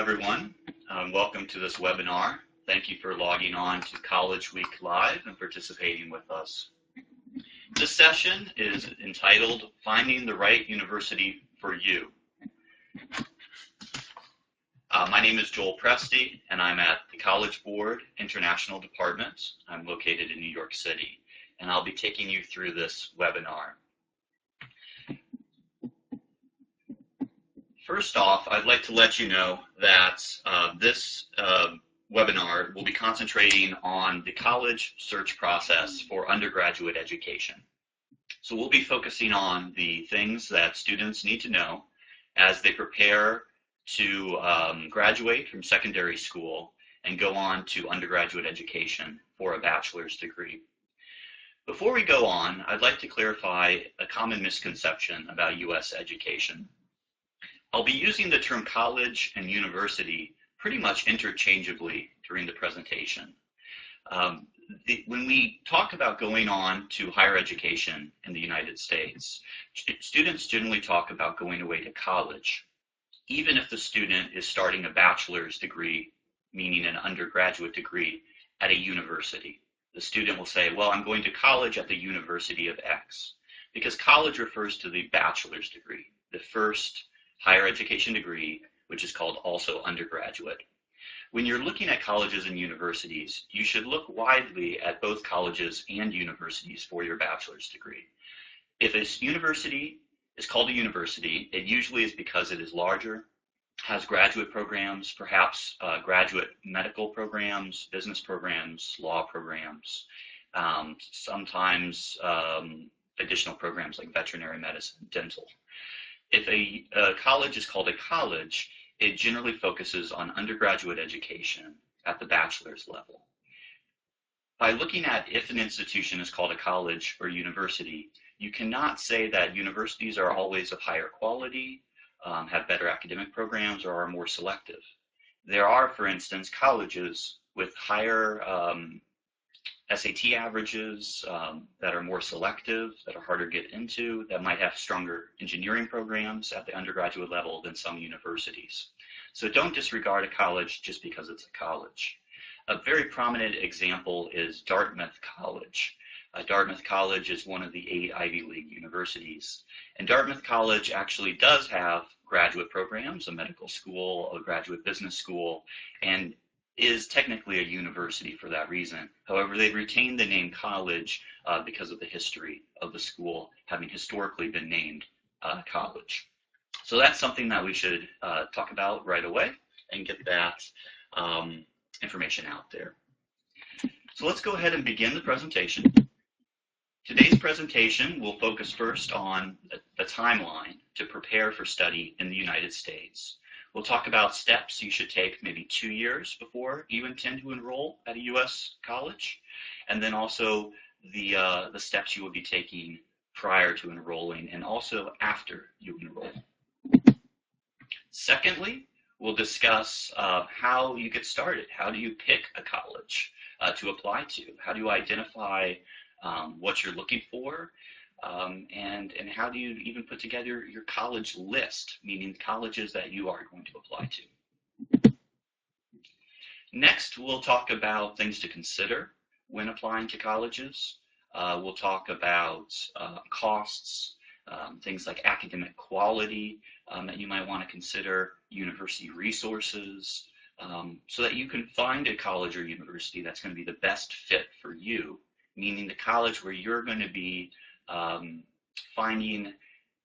everyone. Welcome to this webinar. Thank you for logging on to College Week Live and participating with us. This session is entitled Finding the Right University for You. My name is Joel Presti, and I'm at the College Board International Department. I'm located in New York City, and I'll be taking you through this webinar. First off, I'd like to let you know that this webinar will be concentrating on the college search process for undergraduate education. So we'll be focusing on the things that students need to know as they prepare to graduate from secondary school and go on to undergraduate education for a bachelor's degree. Before we go on, I'd like to clarify a common misconception about U.S. education. I'll be using the term college and university pretty much interchangeably during the presentation. When we talk about going on to higher education in the United States, students generally talk about going away to college, even if the student is starting a bachelor's degree, meaning an undergraduate degree, at a university. The student will say, well, I'm going to college at the University of X, because college refers to the bachelor's degree, the first higher education degree, which is called also undergraduate. When you're looking at colleges and universities, you should look widely at both colleges and universities for your bachelor's degree. If a university is called a university, it usually is because it is larger, has graduate programs, perhaps graduate medical programs, business programs, law programs, sometimes additional programs like veterinary medicine, dental. If a college is called a college, it generally focuses on undergraduate education at the bachelor's level. By looking at if an institution is called a college or university, you cannot say that universities are always of higher quality, have better academic programs, or are more selective. There are, for instance, colleges with higher SAT averages that are more selective, that are harder to get into, that might have stronger engineering programs at the undergraduate level than some universities. So don't disregard a college just because it's a college. A very prominent example is Dartmouth College. Dartmouth College is one of the 8 Ivy League universities. And Dartmouth College actually does have graduate programs, a medical school, a graduate business school, and is technically a university for that reason. However, they've retained the name college because of the history of the school having historically been named college. So that's something that we should talk about right away and get that information out there. So let's go ahead and begin the presentation. Today's presentation will focus first on the timeline to prepare for study in the United States. We'll talk about steps you should take maybe 2 years before you intend to enroll at a U.S. college, and then also the steps you will be taking prior to enrolling and also after you enroll. Secondly, we'll discuss how you get started. How do you pick a college to apply to? How do you identify what you're looking for? And how do you even put together your college list, meaning colleges that you are going to apply to? Next, we'll talk about things to consider when applying to colleges. We'll talk about costs, things like academic quality that you might want to consider, university resources, so that you can find a college or university that's going to be the best fit for you, meaning the college where you're going to be finding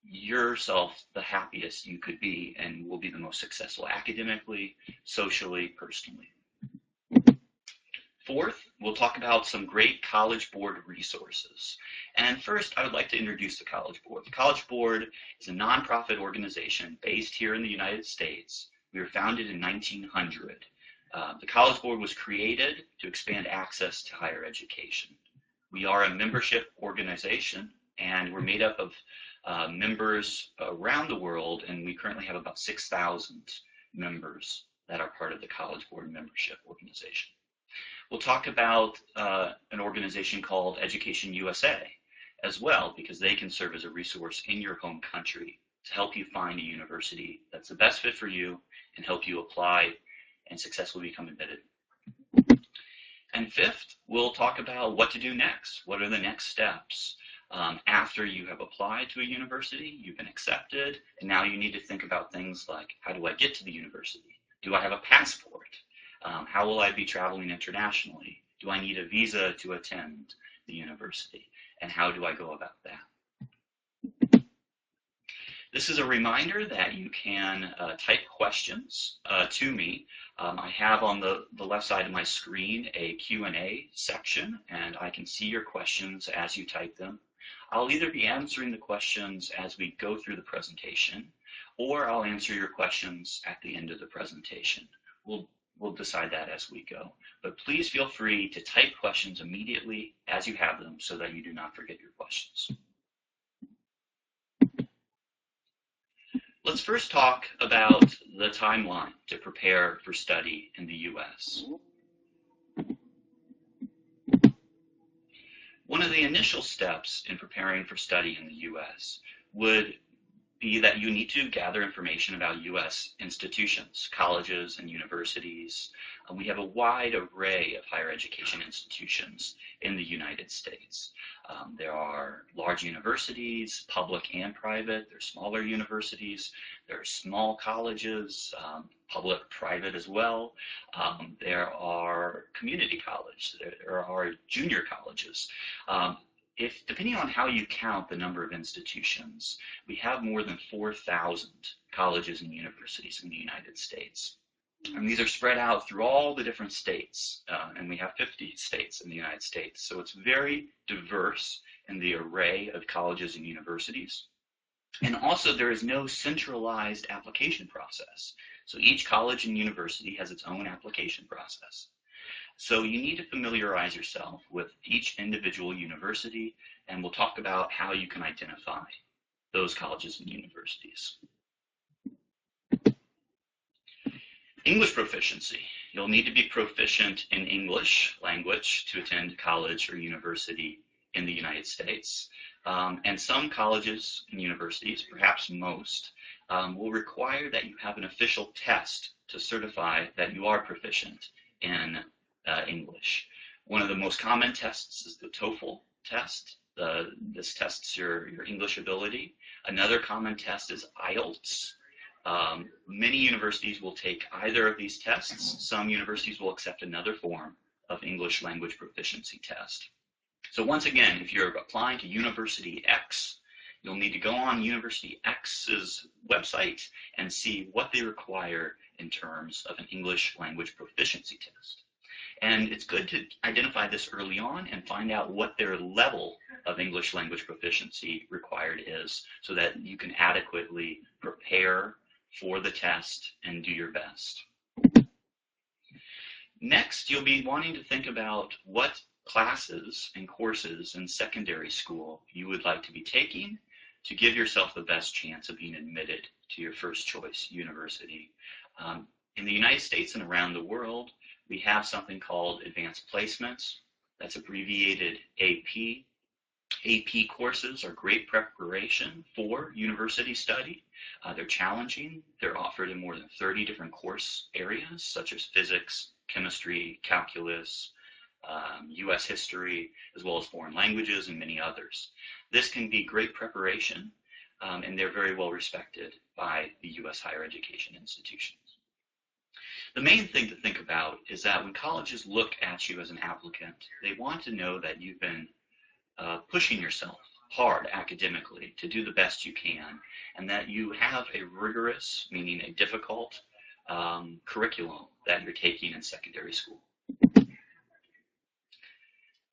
yourself the happiest you could be and will be the most successful academically, socially, personally. Fourth, we'll talk about some great College Board resources. And first, I would like to introduce the College Board. The College Board is a nonprofit organization based here in the United States. We were founded in 1900. The College Board was created to expand access to higher education. We are a membership organization, and we're made up of members around the world, and we currently have about 6,000 members that are part of the College Board membership organization. We'll talk about an organization called Education USA as well, because they can serve as a resource in your home country to help you find a university that's the best fit for you and help you apply and successfully become admitted. And fifth, we'll talk about what to do next. What are the next steps? After you have applied to a university, you've been accepted, and now you need to think about things like, how do I get to the university? Do I have a passport? How will I be traveling internationally? Do I need a visa to attend the university? And how do I go about that? This is a reminder that you can type questions to me. I have on the left side of my screen a Q&A section, and I can see your questions as you type them. I'll either be answering the questions as we go through the presentation, or I'll answer your questions at the end of the presentation. We'll decide that as we go. But please feel free to type questions immediately as you have them so that you do not forget your questions. Let's first talk about the timeline to prepare for study in the U.S. One of the initial steps in preparing for study in the U.S. would be that you need to gather information about U.S. institutions, colleges and universities. We have a wide array of higher education institutions in the United States. There are large universities, public and private. There are smaller universities. There are small colleges, public, private as well. There are community colleges. There are junior colleges. Depending on how you count the number of institutions, we have more than 4,000 colleges and universities in the United States. And these are spread out through all the different states, and we have 50 states in the United States. So it's very diverse in the array of colleges and universities. And also there is no centralized application process. So each college and university has its own application process. So you need to familiarize yourself with each individual university, and we'll talk about how you can identify those colleges and universities. English proficiency. You'll need to be proficient in English language to attend college or university in the United States. And some colleges and universities, perhaps most, will require that you have an official test to certify that you are proficient in English. One of the most common tests is the TOEFL test. This tests your English ability. Another common test is IELTS. Many universities will take either of these tests. Some universities will accept another form of English language proficiency test. So once again, if you're applying to University X, you'll need to go on University X's website and see what they require in terms of an English language proficiency test. And it's good to identify this early on and find out what their level of English language proficiency required is so that you can adequately prepare for the test and do your best. Next, you'll be wanting to think about what classes and courses in secondary school you would like to be taking to give yourself the best chance of being admitted to your first choice university. In the United States and around the world, we have something called advanced placements. That's abbreviated AP. AP courses are great preparation for university study. They're challenging. They're offered in more than 30 different course areas, such as physics, chemistry, calculus, U.S. history, as well as foreign languages and many others. This can be great preparation, and they're very well respected by the U.S. higher education institutions. The main thing to think about is that when colleges look at you as an applicant, they want to know that you've been pushing yourself hard academically to do the best you can, and that you have a rigorous, meaning a difficult, curriculum that you're taking in secondary school.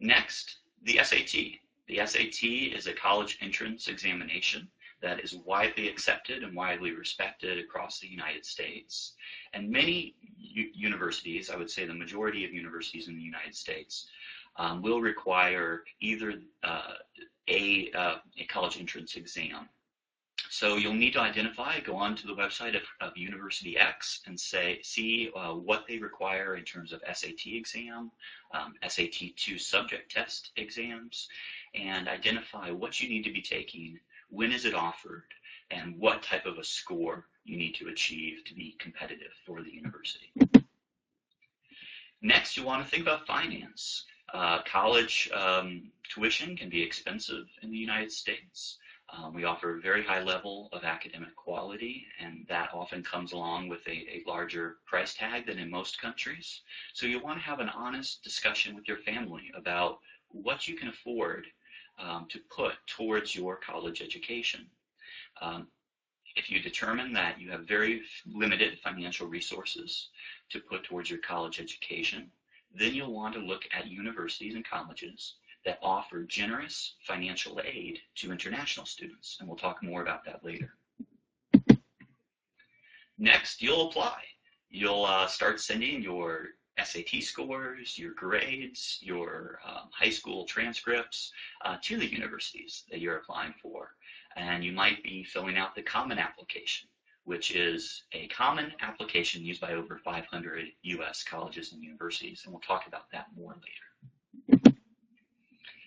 Next, the SAT. The SAT is a college entrance examination that is widely accepted and widely respected across the United States. And many universities, I would say the majority of universities in the United States, will require either a college entrance exam. So you'll need to identify, go onto the website of University X and see what they require in terms of SAT exam, SAT2 subject test exams, and identify what you need to be taking, when is it offered, and what type of a score you need to achieve to be competitive for the university. Next, you want to think about finance. College tuition can be expensive in the United States. We offer a very high level of academic quality, and that often comes along with a larger price tag than in most countries. So you want to have an honest discussion with your family about what you can afford to put towards your college education. If you determine that you have very limited financial resources to put towards your college education, then you'll want to look at universities and colleges that offer generous financial aid to international students, and we'll talk more about that later. Next, you'll apply. You'll start sending your SAT scores, your grades, your high school transcripts to the universities that you're applying for. And you might be filling out the Common Application, which is a common application used by over 500 US colleges and universities, and we'll talk about that more later.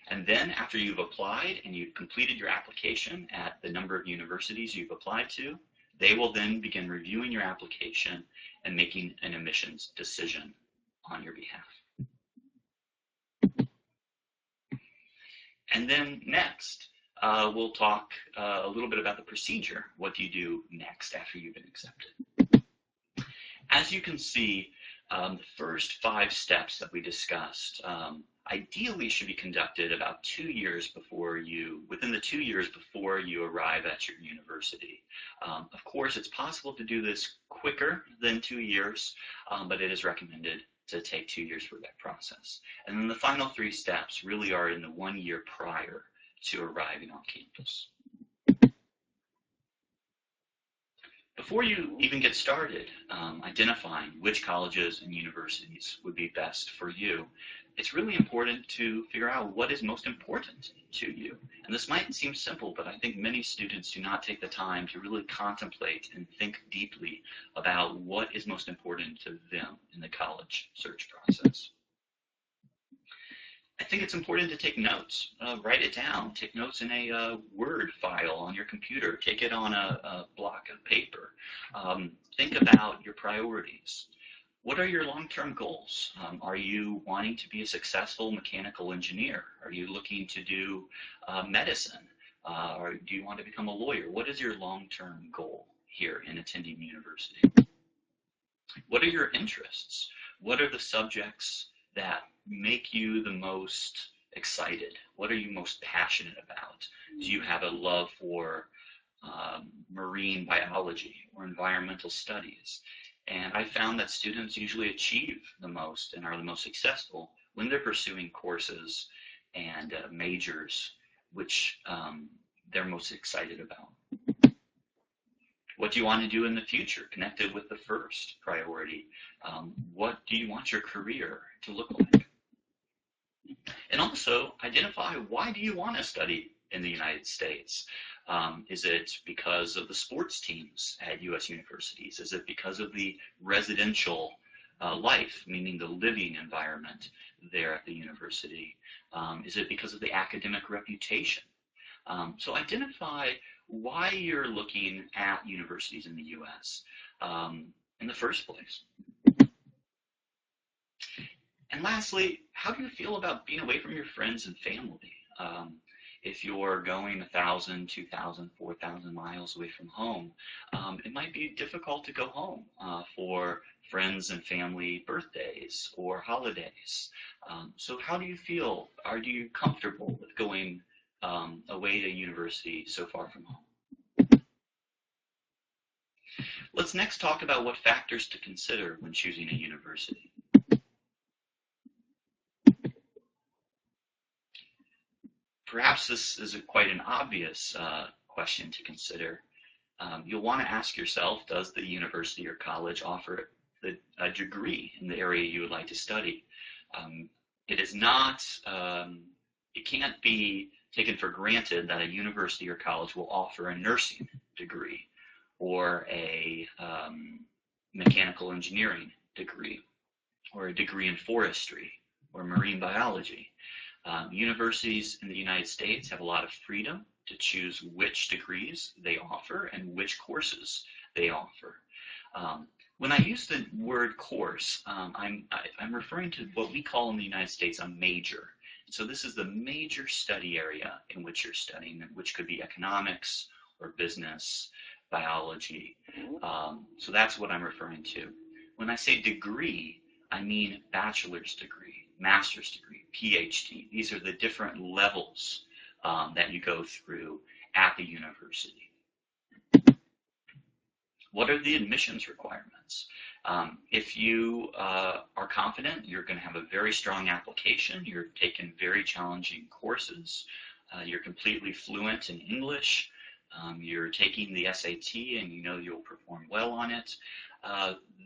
And then after you've applied and you've completed your application at the number of universities you've applied to, they will then begin reviewing your application and making an admissions decision on your behalf. And then next, we'll talk a little bit about the procedure. What do you do next after you've been accepted? As you can see, the first 5 steps that we discussed ideally should be conducted about 2 years before within the 2 years before you arrive at your university. Of course, it's possible to do this quicker than 2 years, but it is recommended to take 2 years for that process. And then the final 3 steps really are in the 1 year prior to arriving on campus. Before you even get started identifying which colleges and universities would be best for you, it's really important to figure out what is most important to you. And this might seem simple, but I think many students do not take the time to really contemplate and think deeply about what is most important to them in the college search process. I think it's important to take notes. Write it down. Take notes in a Word file on your computer. Take it on a block of paper. Think about your priorities. What are your long-term goals? Are you wanting to be a successful mechanical engineer? Are you looking to do medicine? Or do you want to become a lawyer? What is your long-term goal here in attending university? What are your interests? What are the subjects that make you the most excited? What are you most passionate about? Do you have a love for marine biology or environmental studies? And I found that students usually achieve the most and are the most successful when they're pursuing courses and majors which they're most excited about. What do you want to do in the future, connected with the first priority? What do you want your career to look like? And also identify, why do you want to study in the United States? Is it because of the sports teams at U.S. universities? Is it because of the residential life, meaning the living environment there at the university? Is it because of the academic reputation? So identify why you're looking at universities in the U.S. In the first place. And lastly, how do you feel about being away from your friends and family? If you're going 1,000, 2,000, 4,000 miles away from home, it might be difficult to go home for friends and family birthdays or holidays. So how do you feel? Are you comfortable with going away to university so far from home? Let's next talk about what factors to consider when choosing a university. Perhaps this is quite an obvious question to consider. You'll want to ask yourself, does the university or college offer a degree in the area you would like to study? It is not, it can't be taken for granted that a university or college will offer a nursing degree or a mechanical engineering degree or a degree in forestry or marine biology. Universities in the United States have a lot of freedom to choose which degrees they offer and which courses they offer. When I use the word course, I'm referring to what we call in the United States a major. So this is the major study area in which you're studying, which could be economics or business, biology. So that's what I'm referring to. When I say degree, I mean bachelor's degree, master's degree, PhD. These are the different levels that you go through at the university. What are the admissions requirements? If you are confident, you're going to have a very strong application. You're taking very challenging courses. You're completely fluent in English. You're taking the SAT and you know you'll perform well on it.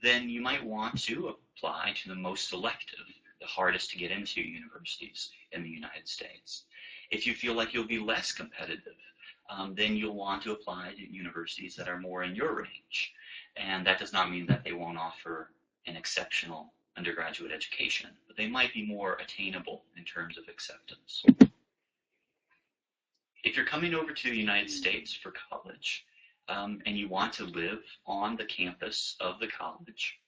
Then you might want to apply to the most selective, the hardest to get into universities in the United States. If you feel like you'll be less competitive, then you'll want to apply to universities that are more in your range. And that does not mean that they won't offer an exceptional undergraduate education, but they might be more attainable in terms of acceptance. If you're coming over to the United States for college, and you want to live on the campus of the college,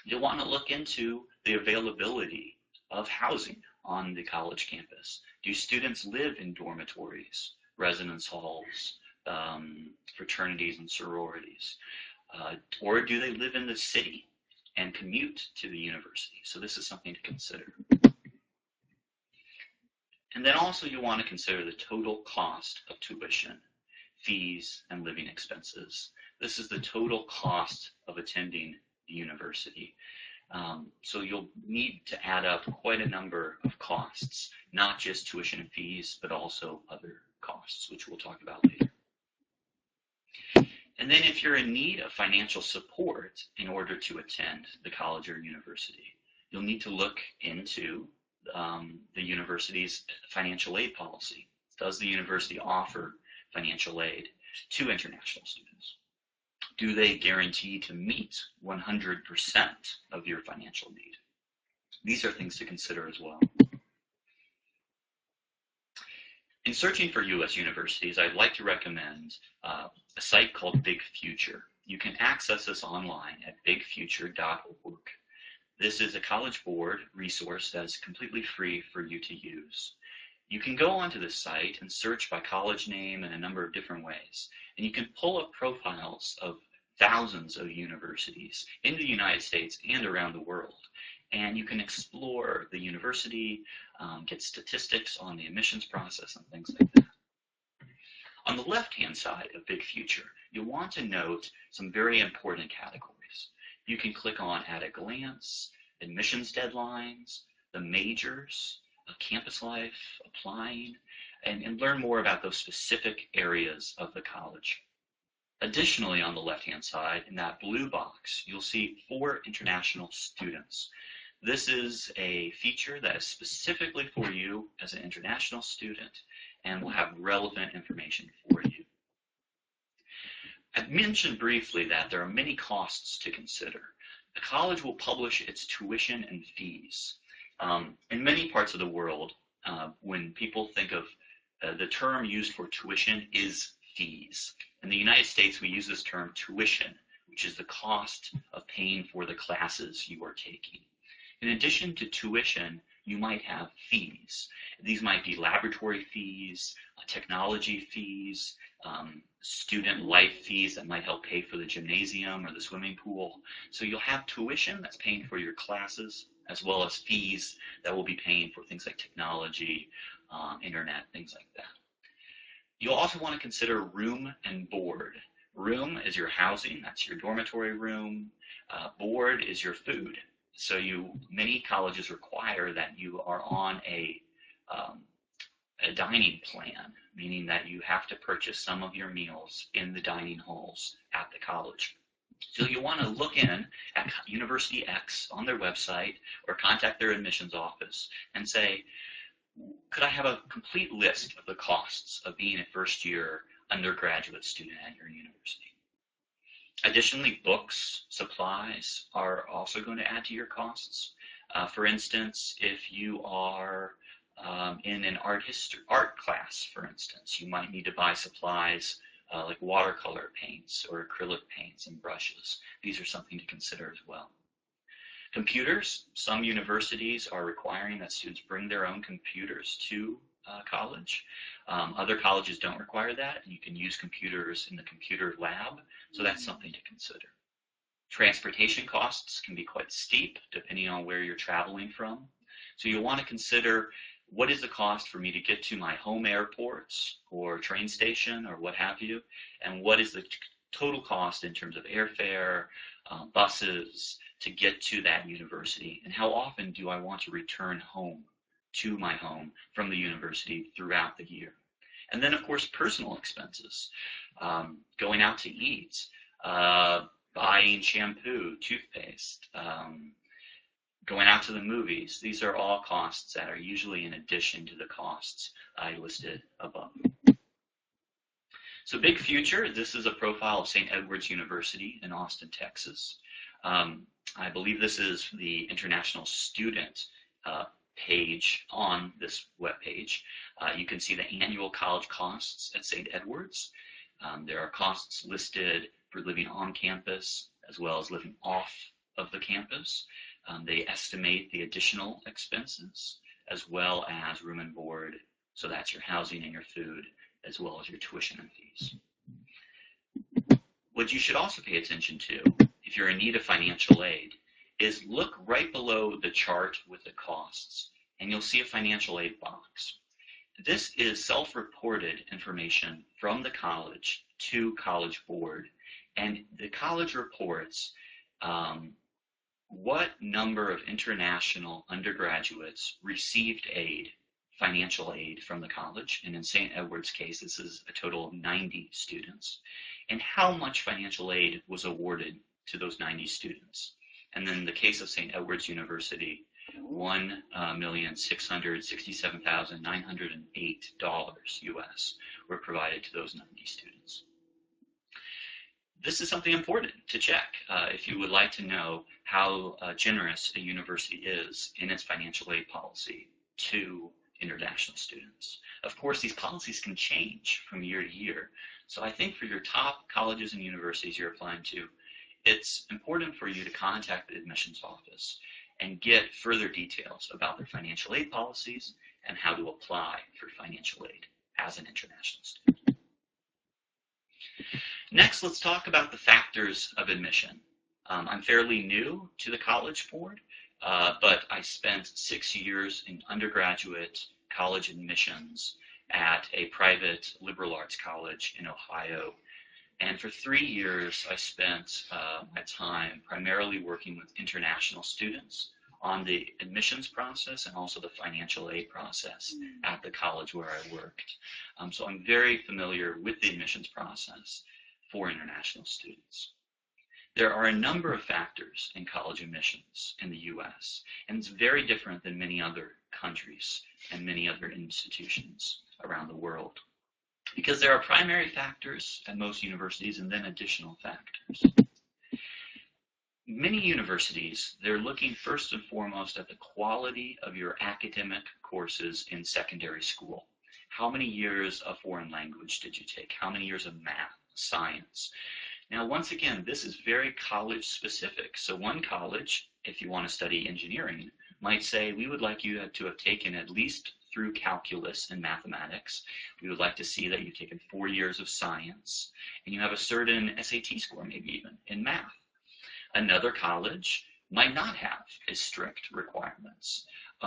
you'll want to look into the availability of housing on the college campus. Do students live in dormitories, residence halls, fraternities and sororities? Or do they live in the city and commute to the university? So this is something to consider. And then also you want to consider the total cost of tuition, fees, and living expenses. This is the total cost of attending the university. So you'll need to add up quite a number of costs, not just tuition and fees, but also other costs, which we'll talk about later. And then if you're in need of financial support in order to attend the college or university, you'll need to look into the university's financial aid policy. Does the university offer financial aid to international students? Do they guarantee to meet 100% of your financial need? These are things to consider as well. In searching for U.S. universities, I'd like to recommend a site called Big Future. You can access this online at bigfuture.org. This is a College Board resource that's completely free for you to use. You can go onto this site and search by college name in a number of different ways. And you can pull up profiles of thousands of universities in the United States and around the world. And you can explore the university, get statistics on the admissions process and things like that. On the left-hand side of Big Future, you'll want to note some very important categories. You can click on At a Glance, admissions deadlines, the majors, campus life, applying, and learn more about those specific areas of the college. Additionally, on the left-hand side, in that blue box, you'll see 4 international students. This is a feature that is specifically for you as an international student and will have relevant information for you. I've mentioned briefly that there are many costs to consider. The college will publish its tuition and fees. In many parts of the world, when people think of the term used for tuition is fees. In the United States, we use this term tuition, which is the cost of paying for the classes you are taking. In addition to tuition, you might have fees. These might be laboratory fees, technology fees, student life fees that might help pay for the gymnasium or the swimming pool. So you'll have tuition that's paying for your classes, as well as fees that will be paying for things like technology, internet, things like that. You'll also want to consider room and board. Room is your housing, that's your dormitory room. Board is your food. So many colleges require that you are on a dining plan, meaning that you have to purchase some of your meals in the dining halls at the college. So you want to look in at University X on their website or contact their admissions office and say, could I have a complete list of the costs of being a first-year undergraduate student at your university? Additionally, books, supplies are also going to add to your costs. For instance, if you are In an art class, for instance, you might need to buy supplies like watercolor paints or acrylic paints and brushes. These are something to consider as well. Computers, some universities are requiring that students bring their own computers to college. Other colleges don't require that. You can use computers in the computer lab, so that's something to consider. Transportation costs can be quite steep depending on where you're traveling from. So you'll want to consider, what is the cost for me to get to my home airports or train station or what have you, and what is the total cost in terms of airfare, buses to get to that university, and how often do I want to return home to my home from the university throughout the year. And then, of course, personal expenses, going out to eat, buying shampoo, toothpaste, going out to the movies. These are all costs that are usually in addition to the costs I listed above. So big future, this is a profile of St. Edward's University in Austin, Texas. I believe this is the international student page on this web page. You can see the annual college costs at St. Edward's. There are costs listed for living on campus as well as living off of the campus. They estimate the additional expenses as well as room and board. So that's your housing and your food, as well as your tuition and fees. What you should also pay attention to, if you're in need of financial aid, is look right below the chart with the costs, and you'll see a financial aid box. This is self-reported information from the college to College Board, and the college reports what number of international undergraduates received aid, financial aid from the college, and in St. Edward's case, this is a total of 90 students, and how much financial aid was awarded to those 90 students. And then in the case of St. Edward's University, $1,667,908 US were provided to those 90 students. This is something important to check if you would like to know how generous a university is in its financial aid policy to international students. Of course, these policies can change from year to year. So I think for your top colleges and universities you're applying to, it's important for you to contact the admissions office and get further details about their financial aid policies and how to apply for financial aid as an international student. Next, let's talk about the factors of admission. I'm fairly new to the College Board, but I spent 6 years in undergraduate college admissions at a private liberal arts college in Ohio. And for 3 years, I spent my time primarily working with international students on the admissions process and also the financial aid process at the college where I worked. So I'm very familiar with the admissions process for international students. There are a number of factors in college admissions in the US, and it's very different than many other countries and many other institutions around the world, because there are primary factors at most universities and then additional factors. Many universities, they're looking first and foremost at the quality of your academic courses in secondary school. How many years of foreign language did you take? How many years of math, science? Now, once again, this is very college specific. So one college, if you want to study engineering, might say, we would like you to have taken at least through calculus and mathematics. We would like to see that you've taken 4 years of science, and you have a certain SAT score, maybe even, in math. Another college might not have as strict requirements,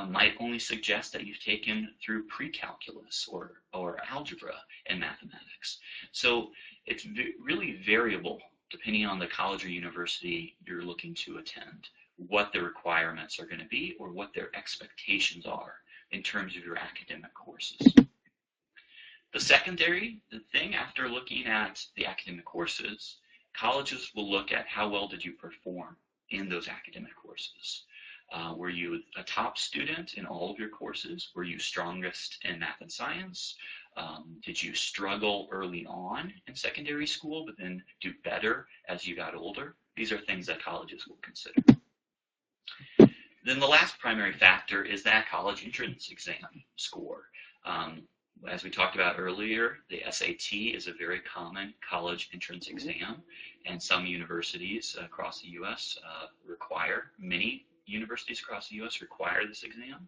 might only suggest that you've taken through pre-calculus or algebra and mathematics. So it's really variable depending on the college or university you're looking to attend, what the requirements are going to be or what their expectations are in terms of your academic courses. The secondary thing, after looking at the academic courses, colleges will look at how well did you perform in those academic courses. Were you a top student in all of your courses? Were you strongest in math and science? Did you struggle early on in secondary school, but then do better as you got older? These are things that colleges will consider. Then the last primary factor is that college entrance exam score. As we talked about earlier, the SAT is a very common college entrance exam, and some universities across the U.S. Many universities across the U.S. require this exam.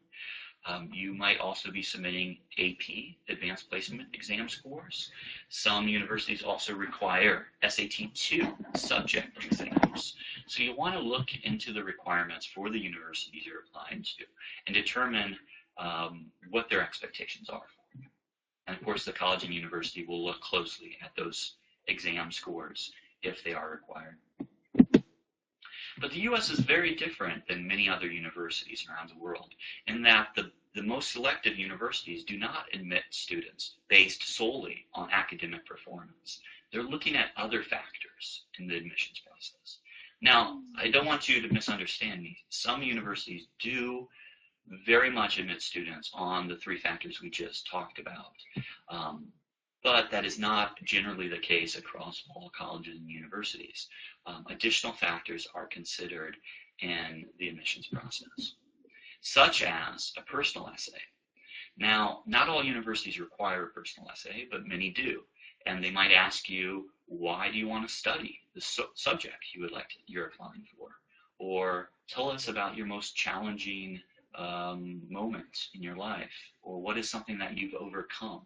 You might also be submitting AP, Advanced Placement Exam scores. Some universities also require SAT-2 subject exams. So you want to look into the requirements for the universities you're applying to and determine what their expectations are for you. And of course, the college and university will look closely at those exam scores if they are required. But the U.S. is very different than many other universities around the world in that the most selective universities do not admit students based solely on academic performance. They're looking at other factors in the admissions process. Now, I don't want you to misunderstand me. Some universities do very much admit students on the three factors we just talked about. But that is not generally the case across all colleges and universities. Additional factors are considered in the admissions process, such as a personal essay. Now, not all universities require a personal essay, but many do. And they might ask you, why do you want to study the subject you're applying for? Or tell us about your most challenging moment in your life, or what is something that you've overcome.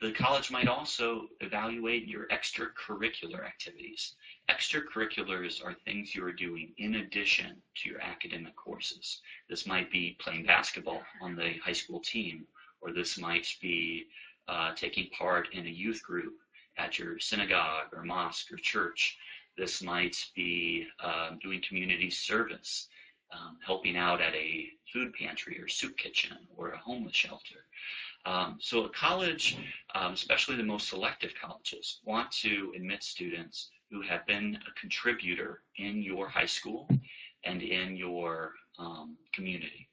The college might also evaluate your extracurricular activities. Extracurriculars are things you are doing in addition to your academic courses. This might be playing basketball on the high school team, or this might be taking part in a youth group at your synagogue or mosque or church. This might be doing community service, helping out at a food pantry or soup kitchen or a homeless shelter. So a college, especially the most selective colleges, want to admit students who have been a contributor in your high school and in your community.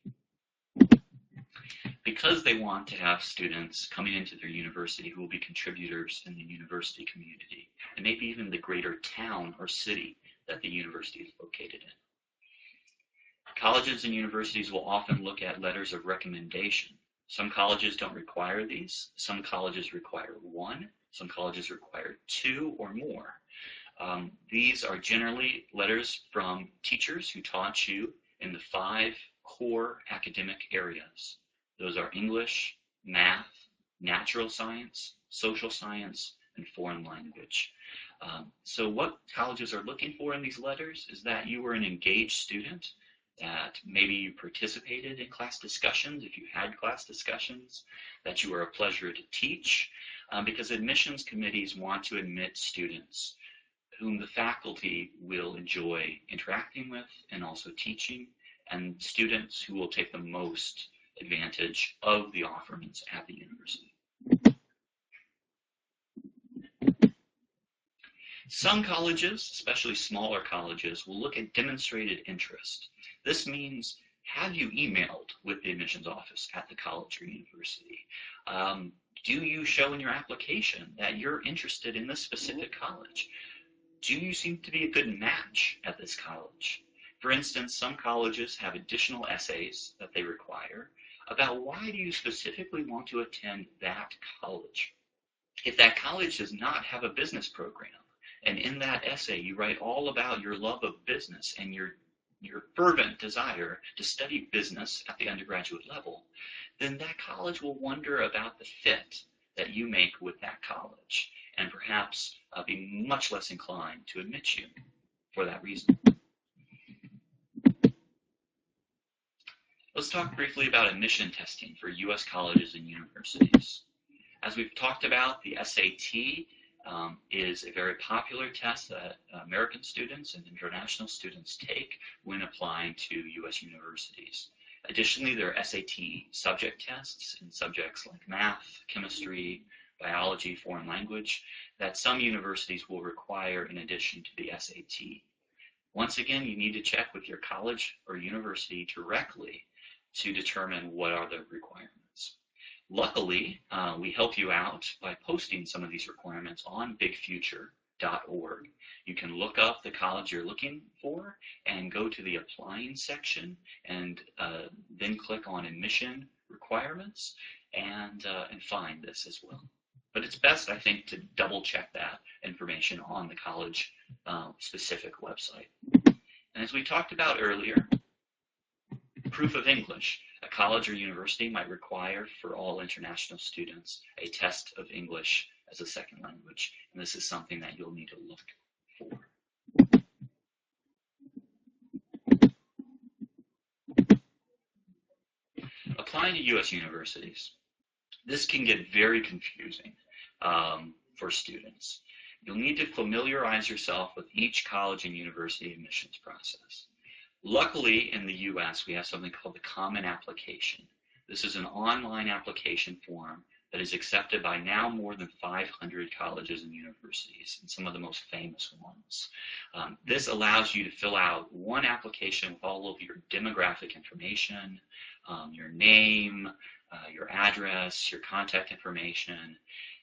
Because they want to have students coming into their university who will be contributors in the university community, and maybe even the greater town or city that the university is located in. Colleges and universities will often look at letters of recommendation. Some colleges don't require these. Some colleges require one. Some colleges require two or more. These are generally letters from teachers who taught you in the 5 core academic areas. Those are English, math, natural science, social science, and foreign language. So what colleges are looking for in these letters is that you were an engaged student, that maybe you participated in class discussions, if you had class discussions, that you were a pleasure to teach, because admissions committees want to admit students whom the faculty will enjoy interacting with and also teaching, and students who will take the most advantage of the offerings at the university. Some colleges, especially smaller colleges, will look at demonstrated interest. This means, have you emailed with the admissions office at the college or university? Do you show in your application that you're interested in this specific college? Do you seem to be a good match at this college? For instance, some colleges have additional essays that they require about why do you specifically want to attend that college. If that college does not have a business program, and in that essay you write all about your love of business and your fervent desire to study business at the undergraduate level, then that college will wonder about the fit that you make with that college, and perhaps be much less inclined to admit you for that reason. Let's talk briefly about admission testing for U.S. colleges and universities. As we've talked about, the SAT is a very popular test that American students and international students take when applying to U.S. universities. Additionally, there are SAT subject tests in subjects like math, chemistry, biology, foreign language, that some universities will require in addition to the SAT. Once again, you need to check with your college or university directly to determine what are the requirements. Luckily, we help you out by posting some of these requirements on Big Future, USUniversity.org. You can look up the college you're looking for and go to the applying section and then click on admission requirements and find this as well. But it's best, I think, to double check that information on the college specific website. And as we talked about earlier, proof of English. A college or university might require for all international students a test of English as a second language, and this is something that you'll need to look for. Applying to U.S. universities. This can get very confusing for students. You'll need to familiarize yourself with each college and university admissions process. Luckily, in the U.S., we have something called the Common Application. This is an online application form that is accepted by now more than 500 colleges and universities, and some of the most famous ones. This allows you to fill out one application with all of your demographic information, your name, your address, your contact information,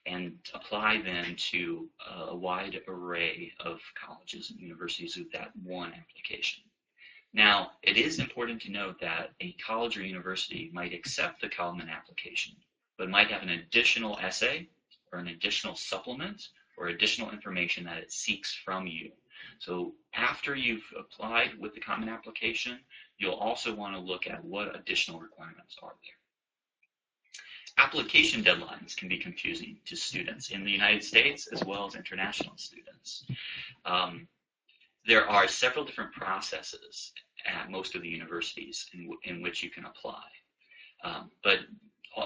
and apply then to a wide array of colleges and universities with that one application. Now, it is important to note that a college or university might accept the Common Application, but might have an additional essay or an additional supplement or additional information that it seeks from you. So after you've applied with the Common Application, you'll also want to look at what additional requirements are there. Application deadlines can be confusing to students in the United States as well as international students. There are several different processes at most of the universities in which you can apply. But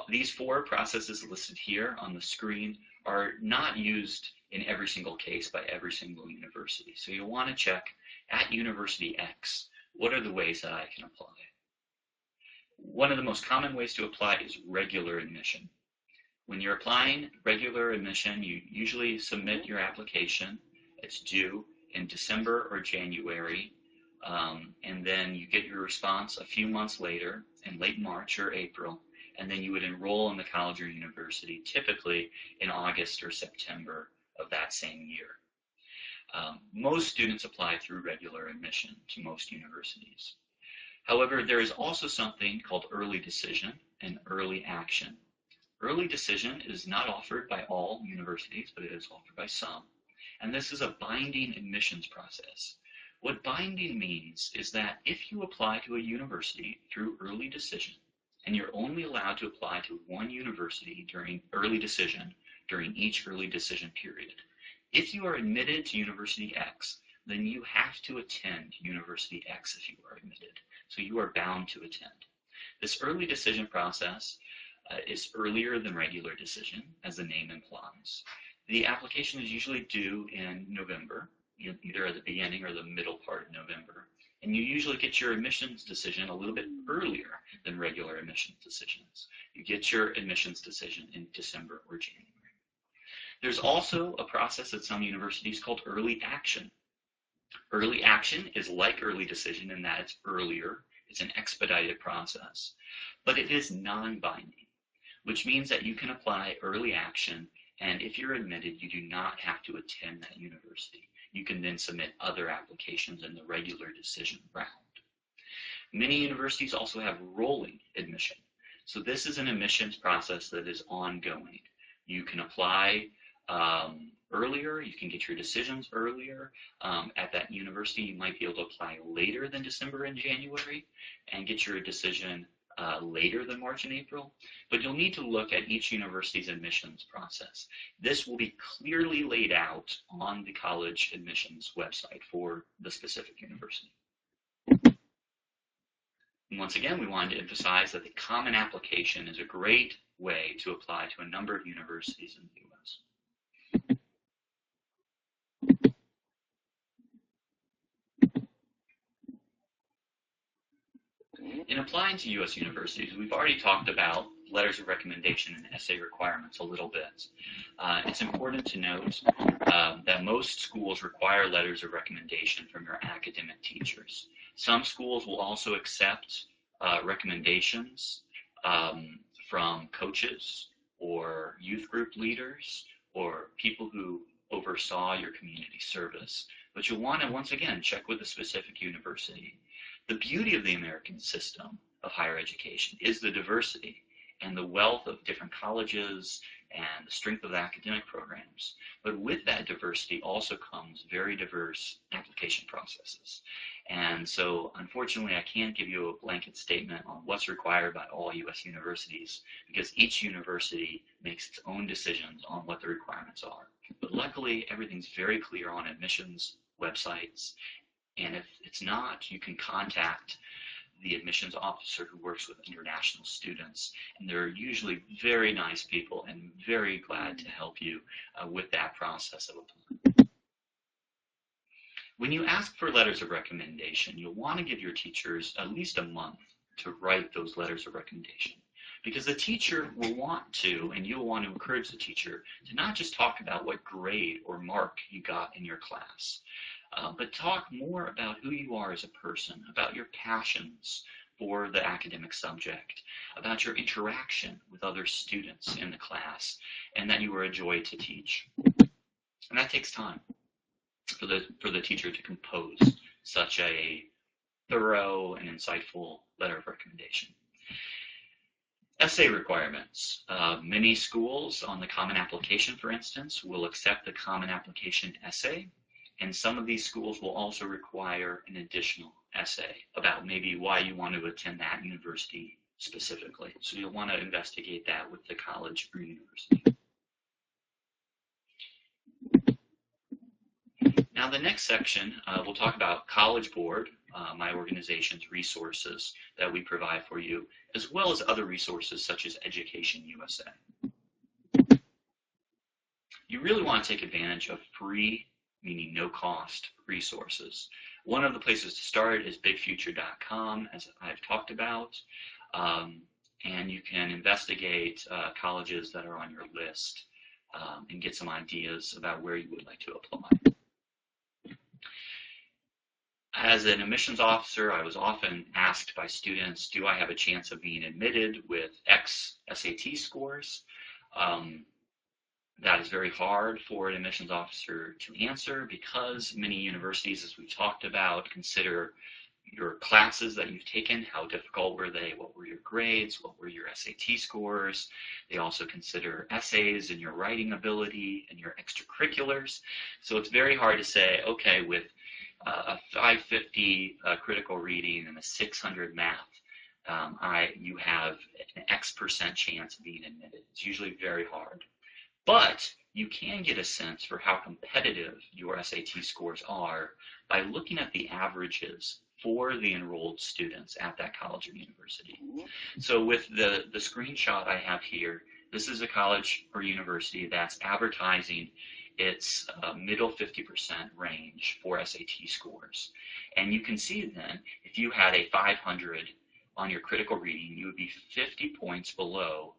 these 4 processes listed here on the screen are not used in every single case by every single university. So you'll want to check at University X, what are the ways that I can apply? One of the most common ways to apply is regular admission. When you're applying regular admission, you usually submit your application. It's due in December or January, and then you get your response a few months later in late March or April, and then you would enroll in the college or university typically in August or September of that same year. Most students apply through regular admission to most universities. However, there is also something called early decision and early action. Early decision is not offered by all universities, but it is offered by some. And this is a binding admissions process. What binding means is that if you apply to a university through early decision, and you're only allowed to apply to one university during early decision during each early decision period, if you are admitted to University X, then you have to attend University X if you are admitted. So you are bound to attend. This early decision process is earlier than regular decision, as the name implies. The application is usually due in November, either at the beginning or the middle part of November. And you usually get your admissions decision a little bit earlier than regular admissions decisions. You get your admissions decision in December or January. There's also a process at some universities called early action. Early action is like early decision in that it's earlier. It's an expedited process, but it is non-binding, which means that you can apply early action, and if you're admitted, you do not have to attend that university. You can then submit other applications in the regular decision round. Many universities also have rolling admission. So this is an admissions process that is ongoing. You can apply earlier, you can get your decisions earlier. At that university, you might be able to apply later than December and January and get your decision later than March and April, but you'll need to look at each university's admissions process. This will be clearly laid out on the college admissions website for the specific university. And once again, we wanted to emphasize that the Common Application is a great way to apply to a number of universities in the U.S. In applying to U.S. universities, we've already talked about letters of recommendation and essay requirements a little bit. It's important to note that most schools require letters of recommendation from your academic teachers. Some schools will also accept recommendations from coaches or youth group leaders or people who oversaw your community service. But you'll want to, once again, check with the specific university. The beauty of the American system of higher education is the diversity and the wealth of different colleges and the strength of the academic programs. But with that diversity also comes very diverse application processes. And so, unfortunately, I can't give you a blanket statement on what's required by all U.S. universities, because each university makes its own decisions on what the requirements are. But luckily, everything's very clear on admissions websites. And if it's not, you can contact the admissions officer who works with international students, and they're usually very nice people and very glad to help you with that process of applying. When you ask for letters of recommendation, you'll want to give your teachers at least a month to write those letters of recommendation, because the teacher will want to, and you'll want to encourage the teacher to not just talk about what grade or mark you got in your class, but talk more about who you are as a person, about your passions for the academic subject, about your interaction with other students in the class, and that you are a joy to teach. And that takes time for the teacher to compose such a thorough and insightful letter of recommendation. Essay requirements. Many schools on the Common Application, for instance, will accept the Common Application essay. And some of these schools will also require an additional essay about maybe why you want to attend that university specifically. So you'll want to investigate that with the college or university. Now the next section, we'll talk about College Board, my organization's resources that we provide for you, as well as other resources such as Education USA. You really want to take advantage of free, meaning no cost, resources. One of the places to start is bigfuture.com, as I've talked about, and you can investigate colleges that are on your list and get some ideas about where you would like to apply. As an admissions officer, I was often asked by students, do I have a chance of being admitted with X SAT scores? That is very hard for an admissions officer to answer, because many universities, as we talked about, consider your classes that you've taken, how difficult were they, what were your grades, what were your SAT scores. They also consider essays and your writing ability and your extracurriculars. So it's very hard to say, okay, with a 550 critical reading and a 600 math, you have an X% chance of being admitted. It's usually very hard. But you can get a sense for how competitive your SAT scores are by looking at the averages for the enrolled students at that college or university. So with the screenshot I have here, this is a college or university that's advertising its middle 50% range for SAT scores. And you can see then, if you had a 500 on your critical reading, you would be 50 points below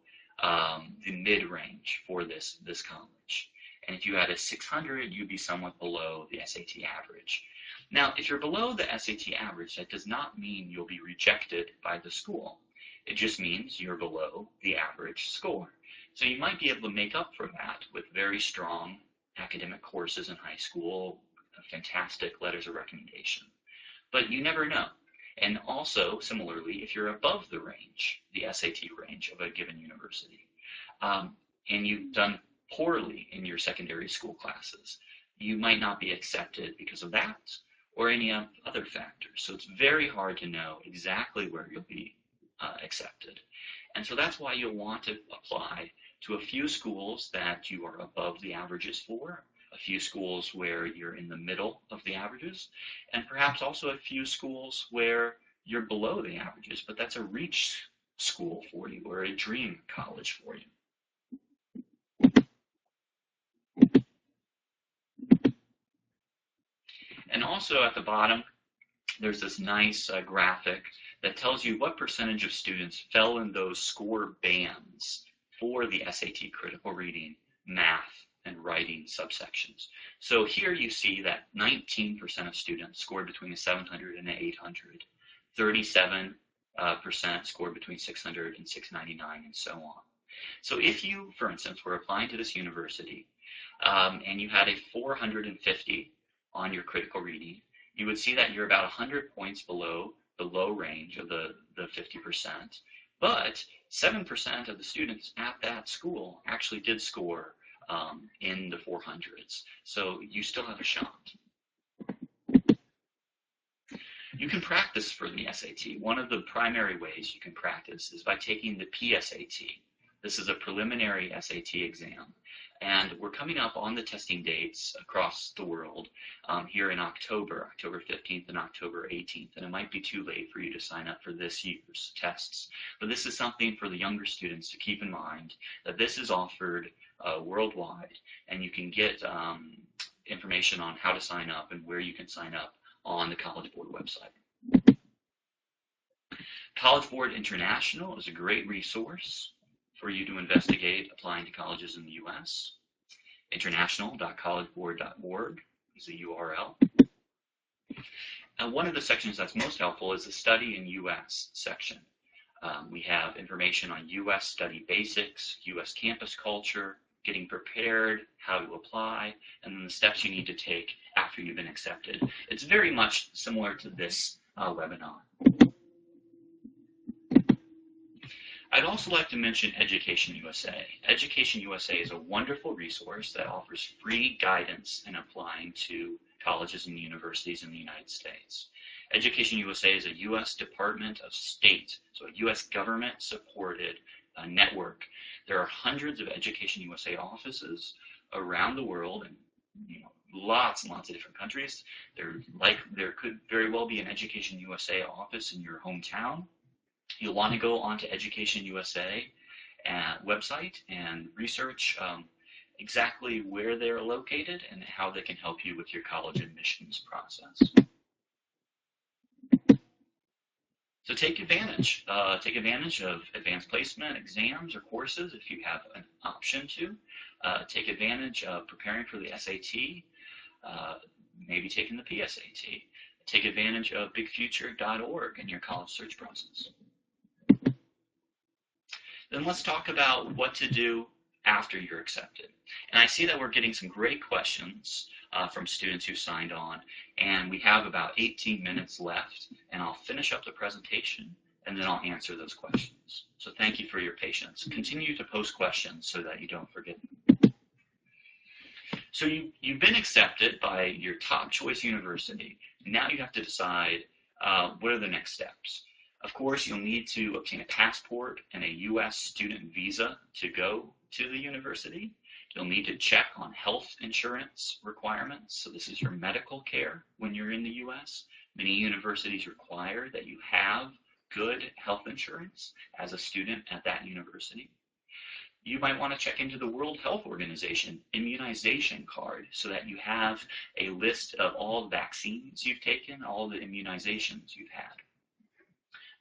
the mid-range for this college. And if you had a 600, you'd be somewhat below the SAT average. Now, if you're below the SAT average, that does not mean you'll be rejected by the school. It just means you're below the average score. So you might be able to make up for that with very strong academic courses in high school, fantastic letters of recommendation. But you never know. And also, similarly, if you're above the range, the SAT range of a given university, and you've done poorly in your secondary school classes, you might not be accepted because of that or any other factors. So it's very hard to know exactly where you'll be accepted. And so that's why you'll want to apply to a few schools that you are above the averages for, a few schools where you're in the middle of the averages, and perhaps also a few schools where you're below the averages, but that's a reach school for you or a dream college for you. And also at the bottom, there's this nice graphic that tells you what percentage of students fell in those score bands for the SAT critical reading, math, and writing subsections. So here you see that 19% of students scored between a 700 and an 800, 37% scored between 600 and 699, and so on. So if you, for instance, were applying to this university and you had a 450 on your critical reading, you would see that you're about 100 points below the low range of the 50%, but 7% of the students at that school actually did score in the 400s. So you still have a shot. You can practice for the SAT. One of the primary ways you can practice is by taking the PSAT. This is a preliminary SAT exam. And we're coming up on the testing dates across the world here in October 15th and October 18th. And it might be too late for you to sign up for this year's tests. But this is something for the younger students to keep in mind, that this is offered worldwide. And you can get information on how to sign up and where you can sign up on the College Board website. College Board International is a great resource for you to investigate applying to colleges in the U.S. International.collegeboard.org is the URL. And one of the sections that's most helpful is the Study in U.S. section. We have information on U.S. study basics, U.S. campus culture, getting prepared, how to apply, and then the steps you need to take after you've been accepted. It's very much similar to this webinar. I'd also like to mention Education USA. Education USA is a wonderful resource that offers free guidance in applying to colleges and universities in the United States. Education USA is a U.S. Department of State, so a U.S. government-supported network. There are hundreds of Education USA offices around the world, and lots and lots of different countries. There could very well be an Education USA office in your hometown. You'll want to go onto Education USA website and research exactly where they're located and how they can help you with your college admissions process. So take advantage. Take advantage of advanced placement exams or courses if you have an option to. Take advantage of preparing for the SAT, maybe taking the PSAT. Take advantage of bigfuture.org in your college search process. Then let's talk about what to do after you're accepted. And I see that we're getting some great questions from students who signed on, and we have about 18 minutes left, and I'll finish up the presentation and then I'll answer those questions. So thank you for your patience. Continue to post questions so that you don't forget them. So you've been accepted by your top choice university. Now you have to decide what are the next steps. Of course, you'll need to obtain a passport and a U.S. student visa to go to the university. You'll need to check on health insurance requirements. So this is your medical care when you're in the U.S. Many universities require that you have good health insurance as a student at that university. You might want to check into the World Health Organization immunization card so that you have a list of all the vaccines you've taken, all the immunizations you've had.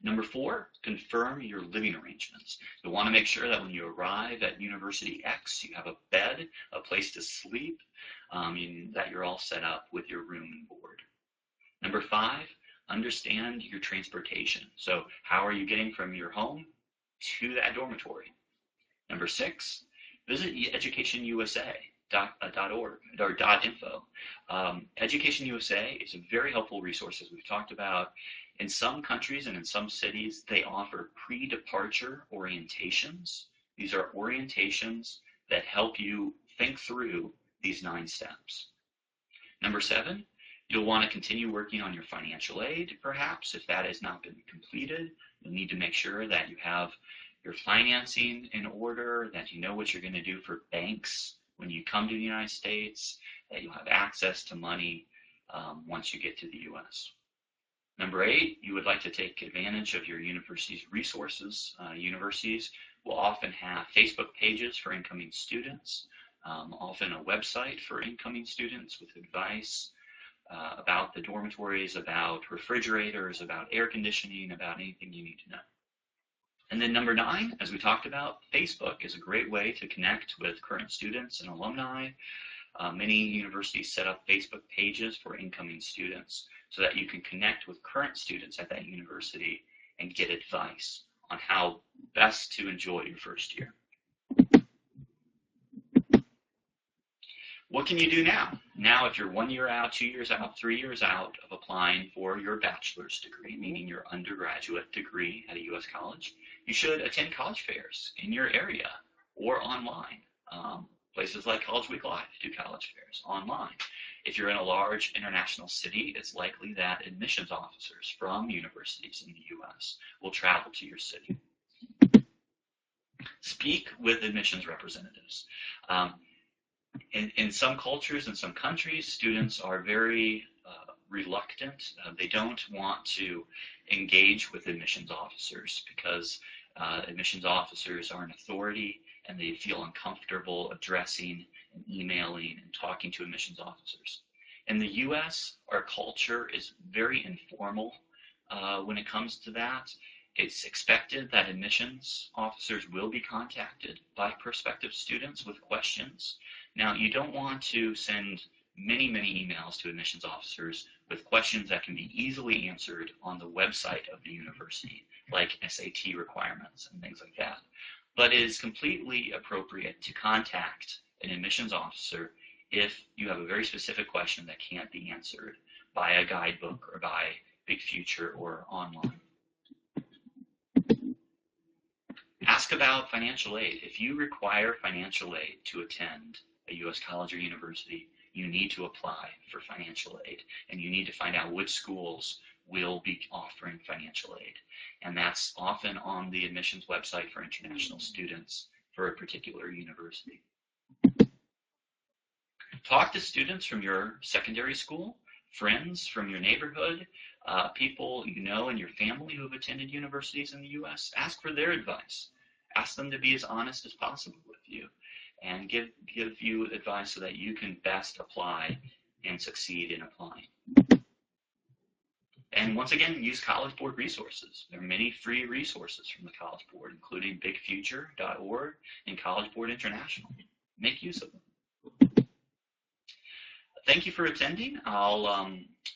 Number 4, confirm your living arrangements. You'll want to make sure that when you arrive at University X, you have a bed, a place to sleep, that you're all set up with your room and board. Number 5, understand your transportation. So how are you getting from your home to that dormitory? Number 6, visit educationusa.org or .info. Education USA is a very helpful resource, as we've talked about. In some countries and in some cities, they offer pre-departure orientations. These are orientations that help you think through these 9 steps. Number 7, you'll want to continue working on your financial aid, perhaps. If that has not been completed, you'll need to make sure that you have your financing in order, that you know what you're going to do for banks when you come to the United States, that you'll have access to money once you get to the U.S. Number 8, you would like to take advantage of your university's resources. Universities will often have Facebook pages for incoming students, often a website for incoming students with advice about the dormitories, about refrigerators, about air conditioning, about anything you need to know. And then number 9, as we talked about, Facebook is a great way to connect with current students and alumni. Many universities set up Facebook pages for incoming students so that you can connect with current students at that university and get advice on how best to enjoy your first year. What can you do now? Now, if you're 1 year out, 2 years out, 3 years out of applying for your bachelor's degree, meaning your undergraduate degree at a U.S. college, you should attend college fairs in your area or online. Places like College Week Live do college fairs online. If you're in a large international city, it's likely that admissions officers from universities in the U.S. will travel to your city. Speak with admissions representatives. In some cultures, in some countries, students are very reluctant. They don't want to engage with admissions officers because admissions officers are an authority and they feel uncomfortable addressing and emailing and talking to admissions officers. In the U.S., our culture is very informal when it comes to that. It's expected that admissions officers will be contacted by prospective students with questions. Now, you don't want to send many emails to admissions officers with questions that can be easily answered on the website of the university, like SAT requirements and things like that. But it is completely appropriate to contact an admissions officer if you have a very specific question that can't be answered by a guidebook or by Big Future or online. Ask about financial aid. If you require financial aid to attend a U.S. college or university, you need to apply for financial aid, and you need to find out which schools will be offering financial aid. And that's often on the admissions website for international students for a particular university. Talk to students from your secondary school, friends from your neighborhood, people you know in your family who have attended universities in the U.S. Ask for their advice. Ask them to be as honest as possible with you and give you advice so that you can best apply and succeed in applying. And once again, use College Board resources. There are many free resources from the College Board, including bigfuture.org and College Board International. Make use of them. Thank you for attending. I'll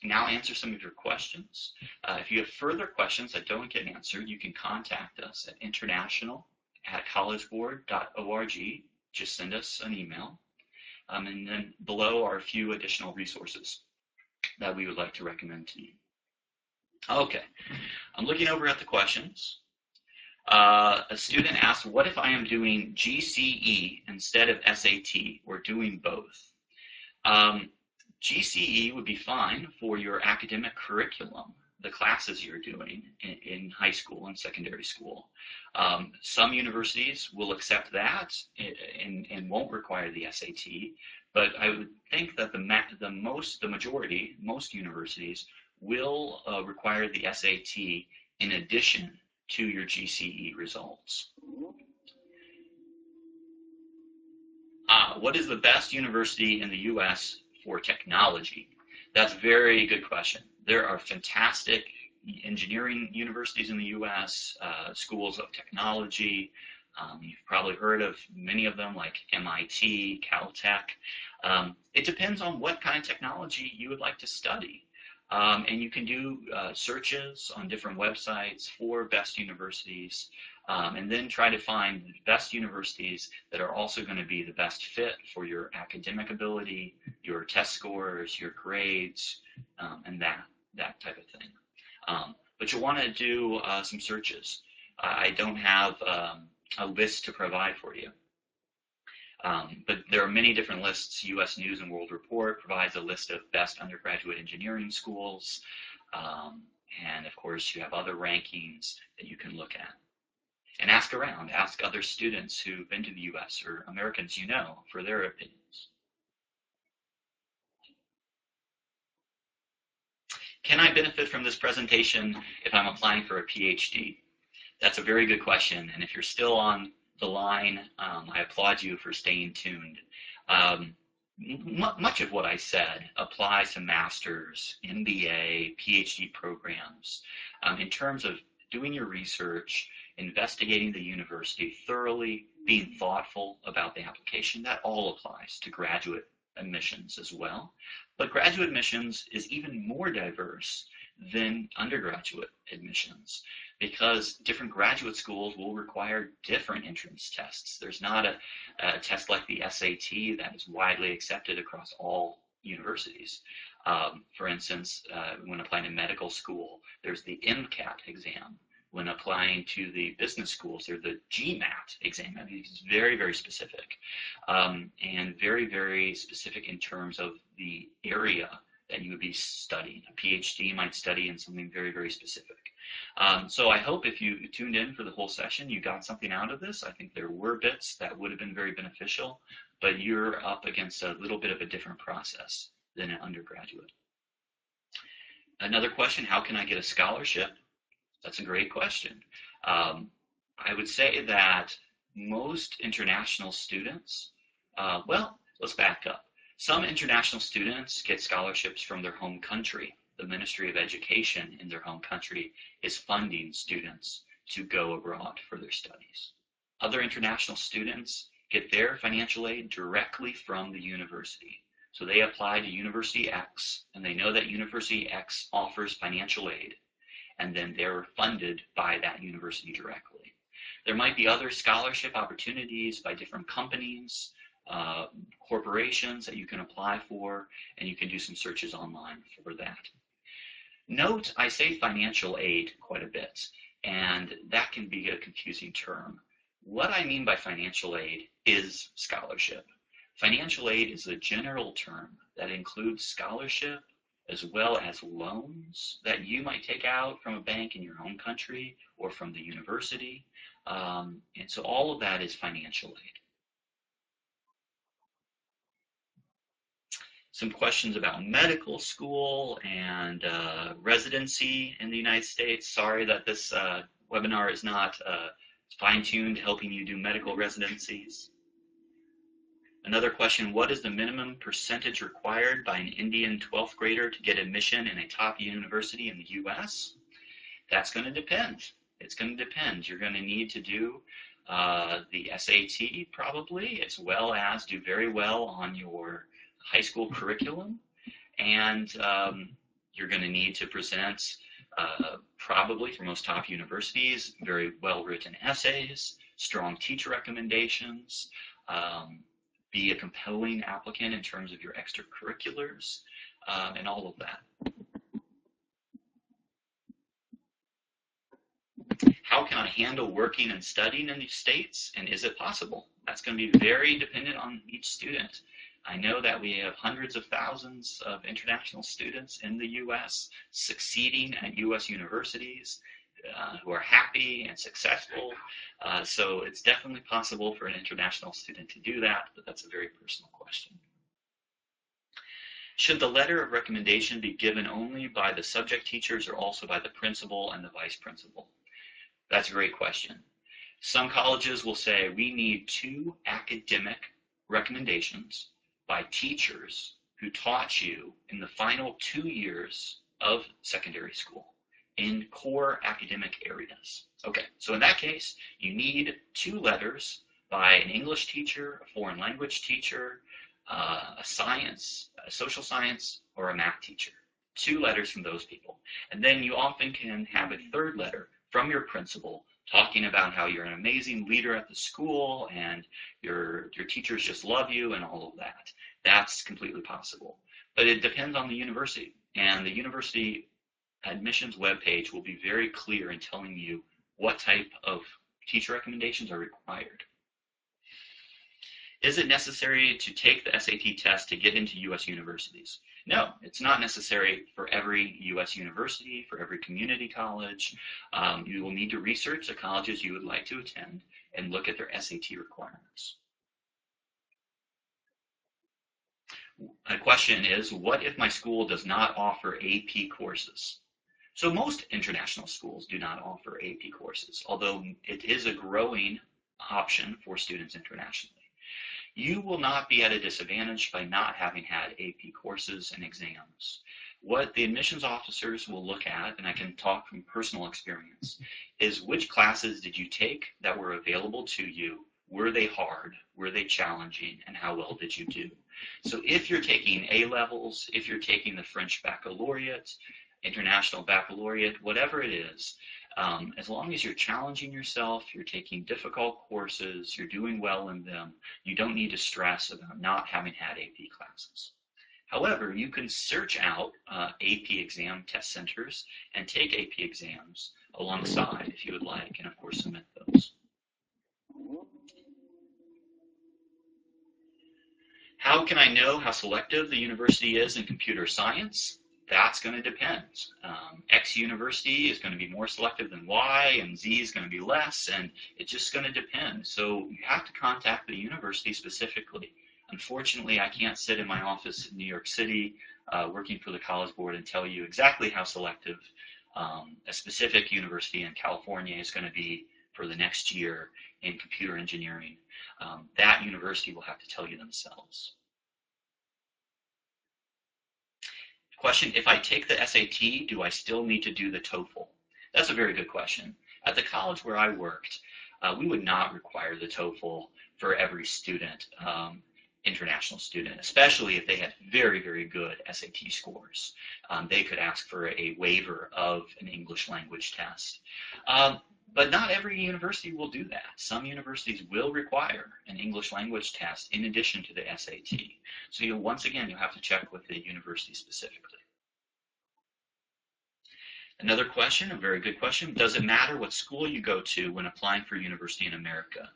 now answer some of your questions. If you have further questions that don't get answered, you can contact us at international@collegeboard.org. Just send us an email. And then below are a few additional resources that we would like to recommend to you. Okay, I'm looking over at the questions. A student asked, what if I am doing GCE instead of SAT or doing both? GCE would be fine for your academic curriculum, the classes you're doing in high school and secondary school. Some universities will accept that and won't require the SAT, but I would think that most universities will require the SAT in addition to your GCE results. What is the best university in the U.S. for technology? That's a very good question. There are fantastic engineering universities in the U.S., schools of technology. You've probably heard of many of them, like MIT, Caltech. It depends on what kind of technology you would like to study. And you can do searches on different websites for best universities, and then try to find the best universities that are also going to be the best fit for your academic ability, your test scores, your grades, and that type of thing. But you'll want to do some searches. I don't have a list to provide for you. But there are many different lists. U.S. News and World Report provides a list of best undergraduate engineering schools. And of course, you have other rankings that you can look at. And ask around. Ask other students who've been to the U.S. or Americans you know for their opinions. Can I benefit from this presentation if I'm applying for a PhD? That's a very good question. And if you're still on the line, I applaud you for staying tuned. Much of what I said applies to master's, MBA, PhD programs. In terms of doing your research, investigating the university thoroughly, being thoughtful about the application, that all applies to graduate admissions as well. But graduate admissions is even more diverse than undergraduate admissions, because different graduate schools will require different entrance tests. There's not a test like the SAT that is widely accepted across all universities. For instance, when applying to medical school, there's the MCAT exam. When applying to the business schools, there's the GMAT exam. I mean, it's very, very specific, and very, very specific in terms of the area that you would be studying. A PhD might study in something very, very specific. So I hope if you tuned in for the whole session, you got something out of this. I think there were bits that would have been very beneficial, but you're up against a little bit of a different process than an undergraduate. Another question, how can I get a scholarship? That's a great question. I would say that most international students, well, let's back up. Some international students get scholarships from their home country. The Ministry of Education in their home country is funding students to go abroad for their studies. Other international students get their financial aid directly from the university. So they apply to University X, and they know that University X offers financial aid, and then they're funded by that university directly. There might be other scholarship opportunities by different companies, corporations that you can apply for, and you can do some searches online for that. Note, I say financial aid quite a bit, and that can be a confusing term. What I mean by financial aid is scholarship. Financial aid is a general term that includes scholarship as well as loans that you might take out from a bank in your home country or from the university. And so all of that is financial aid. Some questions about medical school and residency in the United States. Sorry that this webinar is not fine-tuned helping you do medical residencies. Another question, what is the minimum percentage required by an Indian 12th grader to get admission in a top university in the US? That's going to depend. It's going to depend. You're going to need to do the SAT probably, as well as do very well on your high school curriculum. And you're going to need to present, probably for most top universities, very well-written essays, strong teacher recommendations, be a compelling applicant in terms of your extracurriculars, and all of that. How can I handle working and studying in these states, and is it possible? That's going to be very dependent on each student. I know that we have hundreds of thousands of international students in the U.S. succeeding at U.S. universities, who are happy and successful. So it's definitely possible for an international student to do that, but that's a very personal question. Should the letter of recommendation be given only by the subject teachers or also by the principal and the vice principal? That's a great question. Some colleges will say we need 2 academic recommendations by teachers who taught you in the final 2 years of secondary school in core academic areas. Okay, so in that case, you need 2 letters by an English teacher, a foreign language teacher, a science, a social science, or a math teacher. 2 letters from those people. And then you often can have a 3rd letter from your principal talking about how you're an amazing leader at the school and your teachers just love you and all of that. That's completely possible. But it depends on the university, and the university admissions webpage will be very clear in telling you what type of teacher recommendations are required. Is it necessary to take the SAT test to get into U.S. universities? No, it's not necessary for every U.S. university, for every community college. You will need to research the colleges you would like to attend and look at their SAT requirements. A question is, what if my school does not offer AP courses? So most international schools do not offer AP courses, although it is a growing option for students internationally. You will not be at a disadvantage by not having had AP courses and exams. What the admissions officers will look at, and I can talk from personal experience, is which classes did you take that were available to you? Were they hard? Were they challenging? And how well did you do? So if you're taking A-levels, if you're taking the French baccalaureate, International Baccalaureate, whatever it is, as long as you're challenging yourself, you're taking difficult courses, you're doing well in them, you don't need to stress about not having had AP classes. However, you can search out AP exam test centers and take AP exams alongside if you would like, and of course submit those. How can I know how selective the university is in computer science? That's going to depend. X university is going to be more selective than Y, and Z is going to be less, and it's just going to depend. So you have to contact the university specifically. Unfortunately, I can't sit in my office in New York City working for the College Board and tell you exactly how selective a specific university in California is going to be for the next year in computer engineering. That university will have to tell you themselves. Question, if I take the SAT, do I still need to do the TOEFL? That's a very good question. At the college where I worked, we would not require the TOEFL for every student, international student, especially if they had very, very good SAT scores. They could ask for a waiver of an English language test. But not every university will do that. Some universities will require an English language test in addition to the SAT. So once again, you'll have to check with the university specifically. Another question, a very good question. Does it matter what school you go to when applying for university in America?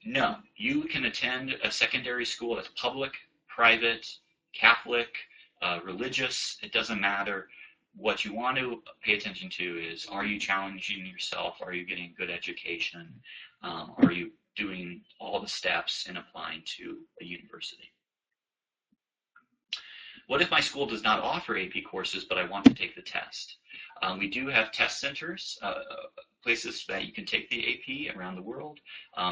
No, you can attend a secondary school that's public, private, Catholic, religious, it doesn't matter. What you want to pay attention to is, are you challenging yourself? Are you getting good education? Are you doing all the steps in applying to a university? What if my school does not offer AP courses, but I want to take the test? We do have test centers, places that you can take the AP around the world.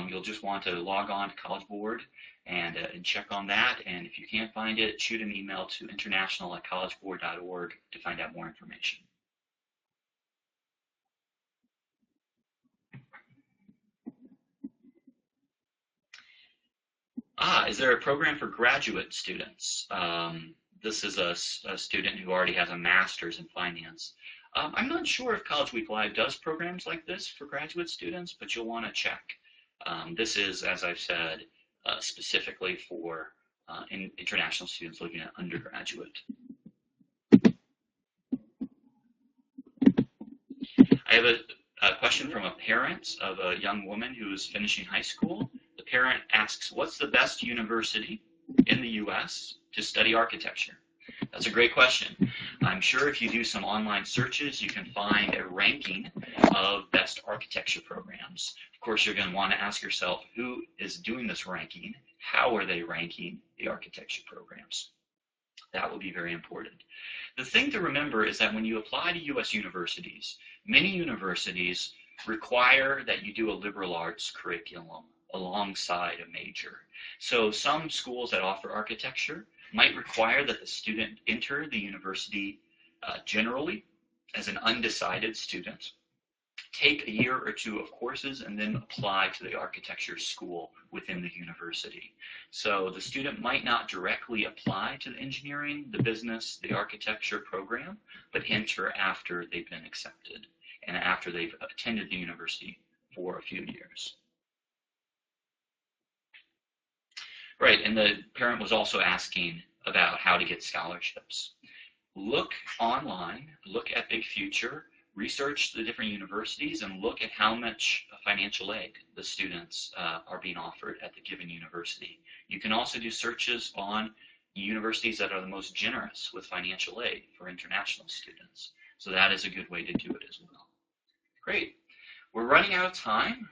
You'll just want to log on to College Board and check on that. And if you can't find it, shoot an email to international@collegeboard.org to find out more information. Is there a program for graduate students? This is a student who already has a master's in finance. I'm not sure if College Week Live does programs like this for graduate students, but you'll want to check. This is, as I've said, specifically for international students looking at undergraduate. I have a question from a parent of a young woman who is finishing high school. The parent asks, what's the best university in the U.S. to study architecture? That's a great question. I'm sure if you do some online searches, you can find a ranking of best architecture programs. Of course, you're going to want to ask yourself, who is doing this ranking? How are they ranking the architecture programs? That will be very important. The thing to remember is that when you apply to U.S. universities, many universities require that you do a liberal arts curriculum alongside a major. So some schools that offer architecture might require that the student enter the university generally as an undecided student, take a year or two of courses, and then apply to the architecture school within the university. So the student might not directly apply to the engineering, the business, the architecture program, but enter after they've been accepted and after they've attended the university for a few years. Right, and the parent was also asking about how to get scholarships. Look online, look at Big Future, research the different universities, and look at how much financial aid the students are being offered at the given university. You can also do searches on universities that are the most generous with financial aid for international students. So that is a good way to do it as well. Great. We're running out of time.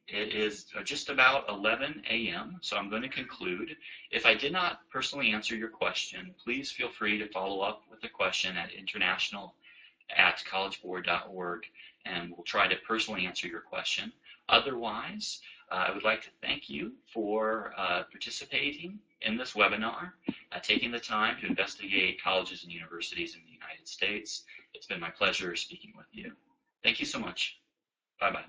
It is just about 11 a.m., so I'm going to conclude. If I did not personally answer your question, please feel free to follow up with a question at international@collegeboard.org, and we'll try to personally answer your question. Otherwise, I would like to thank you for participating in this webinar, taking the time to investigate colleges and universities in the United States. It's been my pleasure speaking with you. Thank you so much. Bye-bye.